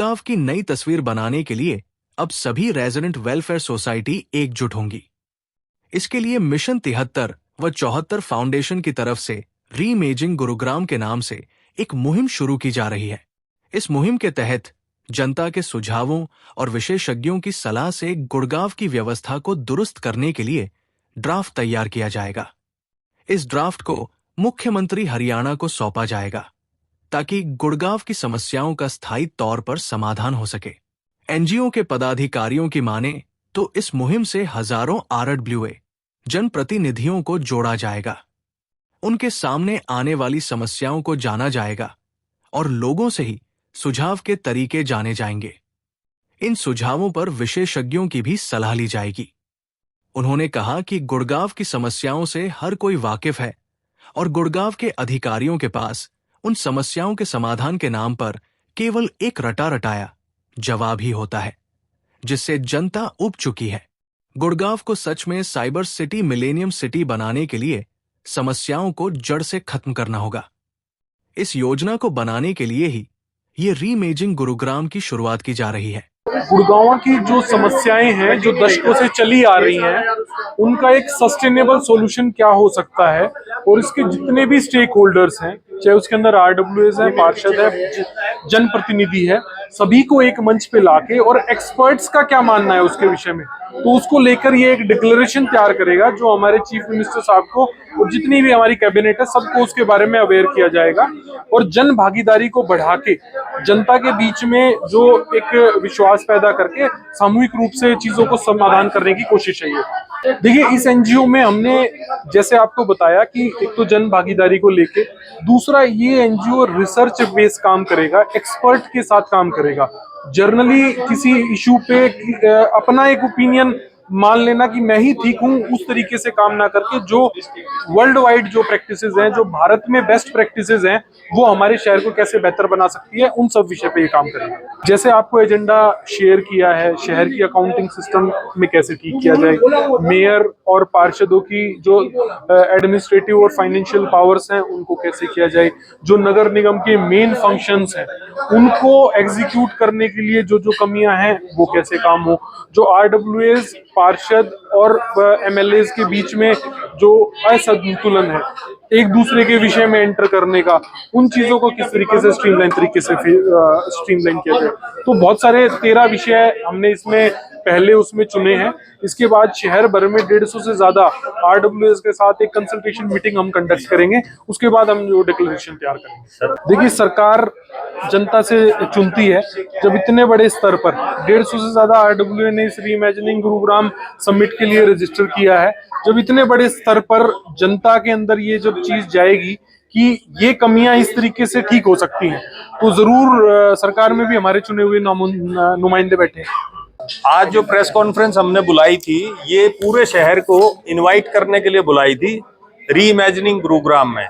गुड़गांव की नई तस्वीर बनाने के लिए अब सभी रेजिडेंट वेलफेयर सोसाइटी एकजुट होंगी। इसके लिए मिशन 73 व 74 फाउंडेशन की तरफ से रीइमेजिंग गुरुग्राम के नाम से एक मुहिम शुरू की जा रही है। इस मुहिम के तहत जनता के सुझावों और विशेषज्ञों की सलाह से गुड़गांव की व्यवस्था को दुरुस्त करने के लिए ड्राफ्ट तैयार किया जाएगा। इस ड्राफ्ट को मुख्यमंत्री हरियाणा को सौंपा जाएगा ताकि गुड़गांव की समस्याओं का स्थायी तौर पर समाधान हो सके। एनजीओ के पदाधिकारियों की माने तो इस मुहिम से हजारों आरडब्ल्यूए जनप्रतिनिधियों को जोड़ा जाएगा। उनके सामने आने वाली समस्याओं को जाना जाएगा और लोगों से ही सुझाव के तरीके जाने जाएंगे। इन सुझावों पर विशेषज्ञों की भी सलाह ली जाएगी। उन्होंने कहा कि गुड़गांव की समस्याओं से हर कोई वाकिफ है और गुड़गांव के अधिकारियों के पास उन समस्याओं के समाधान के नाम पर केवल एक रटा रटाया जवाब ही होता है, जिससे जनता उब चुकी है। गुड़गांव को सच में साइबर सिटी, मिलेनियम सिटी बनाने के लिए समस्याओं को जड़ से खत्म करना होगा। इस योजना को बनाने के लिए ही ये रीइमेजिंग गुरुग्राम की शुरुआत की जा रही है। गुड़गांव की जो समस्याएं हैं जो दशकों से चली आ रही हैं, उनका एक सस्टेनेबल सॉल्यूशन क्या हो सकता है, और इसके जितने भी स्टेक होल्डर्स हैं, चाहे उसके अंदर आरडब्ल्यूएस है, पार्षद है, जनप्रतिनिधि है, सभी को एक मंच पे लाके और एक्सपर्ट्स का क्या मानना है उसके विषय में, तो उसको लेकर ये एक डिक्लेरेशन तैयार करेगा जो हमारे चीफ मिनिस्टर साहब को और जितनी भी हमारी कैबिनेट है सबको उसके बारे में अवेयर किया जाएगा। और जन भागीदारी को बढ़ा के जनता के बीच में जो एक विश्वास पैदा करके सामूहिक रूप से चीजों को समाधान करने की कोशिश है। ये देखिए, इस एनजीओ में हमने जैसे आपको बताया कि एक तो जन भागीदारी को लेके, दूसरा ये एनजीओ रिसर्च बेस्ड काम करेगा, एक्सपर्ट के साथ काम करेगा। जर्नली किसी इशू पे अपना एक ओपिनियन मान लेना कि मैं ही ठीक हूं, उस तरीके से काम ना करके जो वर्ल्ड वाइड जो प्रैक्टिसेस हैं, जो भारत में बेस्ट प्रैक्टिसेस हैं, वो हमारे शहर को कैसे बेहतर बना सकती है, उन सब विषय पे ये काम करेंगे। जैसे आपको एजेंडा शेयर किया है, शहर की अकाउंटिंग सिस्टम में कैसे ठीक किया जाए, मेयर और पार्षदों की जो एडमिनिस्ट्रेटिव और फाइनेंशियल पावर्स हैं उनको कैसे किया जाए, जो नगर निगम के मेन फंक्शंस हैं उनको एग्जीक्यूट करने के लिए जो जो कमियां हैं वो कैसे काम हो, जो आरडब्ल्यूएस, पार्षद और एमएलएस के बीच में जो असंतुलन है एक दूसरे के विषय में एंटर करने का, उन चीजों को किस तरीके से स्ट्रीमलाइन किया जाए। तो बहुत सारे 13 विषय हमने इसमें पहले उसमें चुने हैं। इसके बाद शहर भर में 150 से ज्यादा आरडब्ल्यूएस के साथ एक कंसल्टेशन मीटिंग हम कंडक्ट करेंगे। उसके बाद हम जो डिक्लेरेशन तैयार करेंगे। देखिए, सरकार जनता से चुनती है। जब इतने बड़े स्तर पर 150 से ज्यादा आरडब्ल्यूए ने इस रीइमेजिनिंग गुरुग्राम समिट के लिए रजिस्टर किया है, जब इतने बड़े स्तर पर जनता के अंदर ये जब चीज जाएगी कि ये कमियां इस तरीके से ठीक हो सकती हैं, तो जरूर सरकार में भी हमारे चुने हुए नुमाइंदे बैठे हैं। आज जो प्रेस कॉन्फ्रेंस हमने बुलाई थी, ये पूरे शहर को इनवाइट करने के लिए बुलाई थी रीइमेजिनिंग गुरुग्राम में,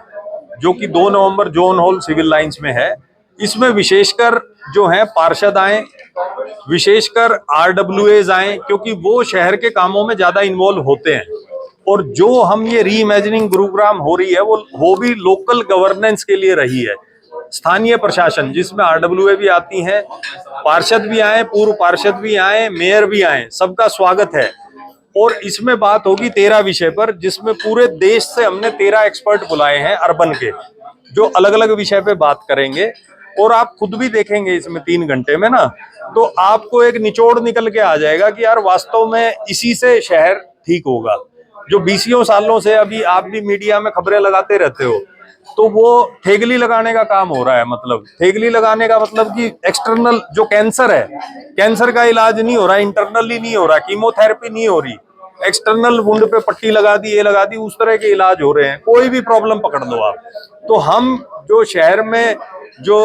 जो कि 2 नवंबर जोन हॉल सिविल लाइंस में है। इसमें विशेषकर जो है पार्षद आए, विशेषकर आरडब्ल्यूएज आए, क्योंकि वो शहर के कामों में ज्यादा इन्वॉल्व होते हैं। और जो हम ये रीइमेजिनिंग गुरुग्राम हो रही है वो भी लोकल गवर्नेंस के लिए रही है। स्थानीय प्रशासन जिसमें आरडब्ल्यूए भी आती हैं, पार्षद भी आए, पूर्व पार्षद भी आए, मेयर भी आए, सबका स्वागत है। और इसमें बात होगी 13 विषय पर, जिसमें पूरे देश से हमने 13 एक्सपर्ट बुलाए हैं अर्बन के, जो अलग अलग विषय पे बात करेंगे। और आप खुद भी देखेंगे इसमें 3 घंटे में ना, तो आपको एक निचोड़ निकल के आ जाएगा कि यार वास्तव में इसी से शहर ठीक होगा। जो 20 सालों से अभी आप भी मीडिया में खबरें लगाते रहते हो, तो वो ठेगली लगाने का काम हो रहा है। मतलब ठेगली लगाने का मतलब कि एक्सटर्नल जो कैंसर है, कैंसर का इलाज नहीं हो रहा, इंटरनली नहीं हो रहा, कीमोथेरेपी नहीं हो रही, एक्सटर्नल वुंड पे पट्टी लगा दी, ये लगा दी, उस तरह के इलाज हो रहे हैं। कोई भी प्रॉब्लम पकड़ लो आप। तो हम जो शहर में जो,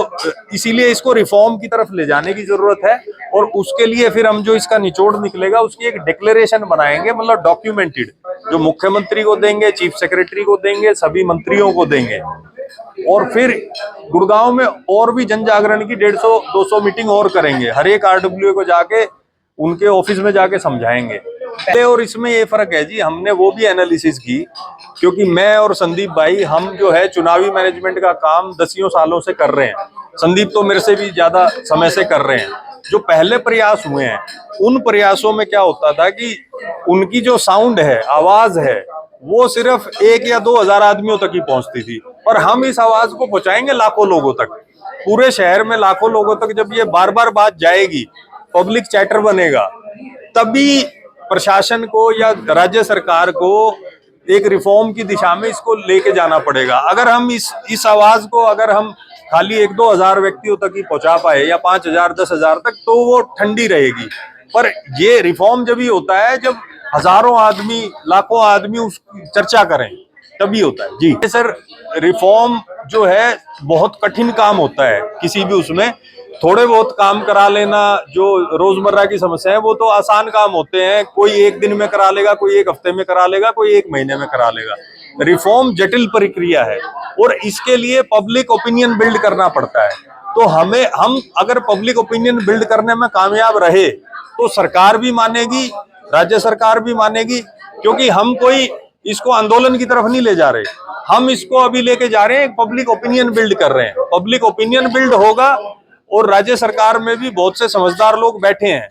इसीलिए इसको रिफॉर्म की तरफ ले जाने की जरूरत है। और उसके लिए फिर हम जो इसका निचोड़ निकलेगा उसकी एक डिक्लेरेशन बनाएंगे, मतलब डॉक्यूमेंटेड, जो मुख्यमंत्री को देंगे, चीफ सेक्रेटरी को देंगे, सभी मंत्रियों को देंगे। और फिर गुड़गांव में और भी जन जागरण की 150-200 मीटिंग और करेंगे। हर एक आरडब्ल्यूए को जाके उनके ऑफिस में जाके समझाएंगे। और इसमें ये फर्क है जी, हमने वो भी एनालिसिस की, क्योंकि मैं और संदीप भाई हम जो है चुनावी मैनेजमेंट का काम 10 सालों से कर रहे हैं। संदीप तो मेरे से भी ज्यादा समय से कर रहे हैं। जो पहले प्रयास हुए हैं उन प्रयासों में क्या होता था कि उनकी जो साउंड है, आवाज है, वो सिर्फ 1 या 2 हजार आदमियों तक ही पहुंचती थी। और हम इस आवाज को पहुंचाएंगे लाखों लोगों तक, पूरे शहर में लाखों लोगों तक। जब ये बार बार बात जाएगी, पब्लिक चैटर बनेगा, तभी प्रशासन को या राज्य सरकार को एक रिफॉर्म की दिशा में इसको लेके जाना पड़ेगा। अगर हम इस आवाज को अगर हम खाली 1-2 हजार व्यक्तियों तक ही पहुंचा पाए या 5,000 10,000 तक, तो वो ठंडी रहेगी। पर ये रिफॉर्म जब ही होता है जब हजारों आदमी, लाखों आदमी उस चर्चा करें, तभी होता है। जी सर, रिफॉर्म जो है बहुत कठिन काम होता है। किसी भी उसमें थोड़े बहुत काम करा लेना, जो रोजमर्रा की समस्या है, वो तो आसान काम होते हैं। कोई 1 दिन में करा लेगा, कोई 1 हफ्ते में करा लेगा, कोई 1 महीने में करा लेगा। रिफॉर्म जटिल प्रक्रिया है और इसके लिए पब्लिक ओपिनियन बिल्ड करना पड़ता है। तो हम अगर पब्लिक ओपिनियन बिल्ड करने में कामयाब रहे तो सरकार भी मानेगी, राज्य सरकार भी मानेगी, क्योंकि हम कोई इसको आंदोलन की तरफ नहीं ले जा रहे। हम इसको अभी लेके जा रहे हैं, पब्लिक ओपिनियन बिल्ड कर रहे हैं। पब्लिक ओपिनियन बिल्ड होगा और राज्य सरकार में भी बहुत से समझदार लोग बैठे हैं।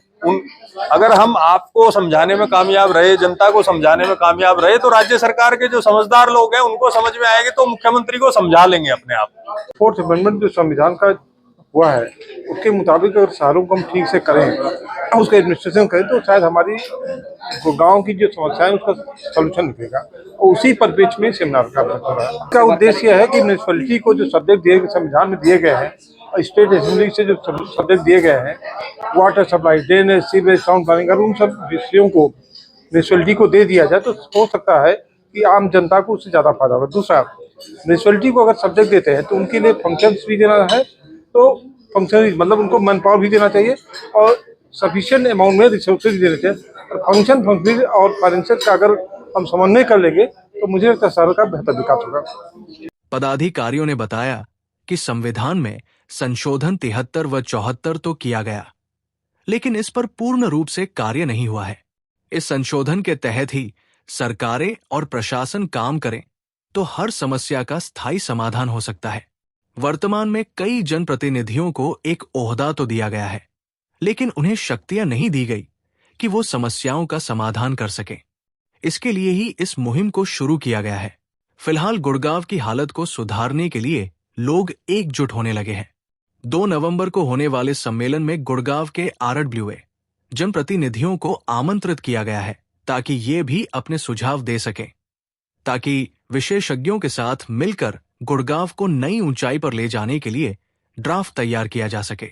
अगर हम आपको समझाने में कामयाब रहे, जनता को समझाने में कामयाब रहे, तो राज्य सरकार के जो समझदार लोग हैं उनको समझ में आएंगे, तो मुख्यमंत्री को समझा लेंगे अपने आप। 4th अमेंडमेंट जो संविधान का हुआ है उसके मुताबिक अगर शहरों को हम ठीक से करें, उसका एडमिनिस्ट्रेशन करें, तो शायद हमारी गांव की जो समस्या है उसका सलूशन निकलेगा। और उसी परिप्रेक्ष्य में सेमिनार का हो रहा है। इसका उद्देश्य यह है कि म्यूनिसिपैलिटी को जो सब्जेक्ट दिए गए संविधान में दिए गए हैं, स्टेट असेंबली से जो सब्जेक्ट दिए गए हैं, water supply, drainage, sewage, town planning, अगर उन सब विषयों को म्यूनिसिपैलिटी को दे दिया जाए तो हो सकता है कि आम जनता को उससे ज़्यादा फायदा होगा। दूसरा, म्यूनिसिपैलिटी को अगर सब्जेक्ट देते हैं तो उनके लिए फंक्शंस भी देना है, तो फंक्शन मतलब उनको मैन पावर भी देना चाहिए और सफिशिएंट अमाउंट में रिसोर्सेज भी देने चाहिए। फंक्शन और फाइनेंशियल का अगर हम समन्वय कर लेंगे तो मुझे लगता है शहर का बेहतर विकास होगा। पदाधिकारियों ने बताया कि संविधान में संशोधन 73 व 74 तो किया गया, लेकिन इस पर पूर्ण रूप से कार्य नहीं हुआ है। इस संशोधन के तहत ही सरकारें और प्रशासन काम करें तो हर समस्या का स्थायी समाधान हो सकता है। वर्तमान में कई जनप्रतिनिधियों को एक ओहदा तो दिया गया है, लेकिन उन्हें शक्तियां नहीं दी गई कि वो समस्याओं का समाधान कर सकें। इसके लिए ही इस मुहिम को शुरू किया गया है। फिलहाल गुड़गांव की हालत को सुधारने के लिए लोग एकजुट होने लगे हैं। 2 नवंबर को होने वाले सम्मेलन में गुड़गांव के RWA जनप्रतिनिधियों को आमंत्रित किया गया है ताकि ये भी अपने सुझाव दे सकें, ताकि विशेषज्ञों के साथ मिलकर गुड़गांव को नई ऊंचाई पर ले जाने के लिए ड्राफ्ट तैयार किया जा सके।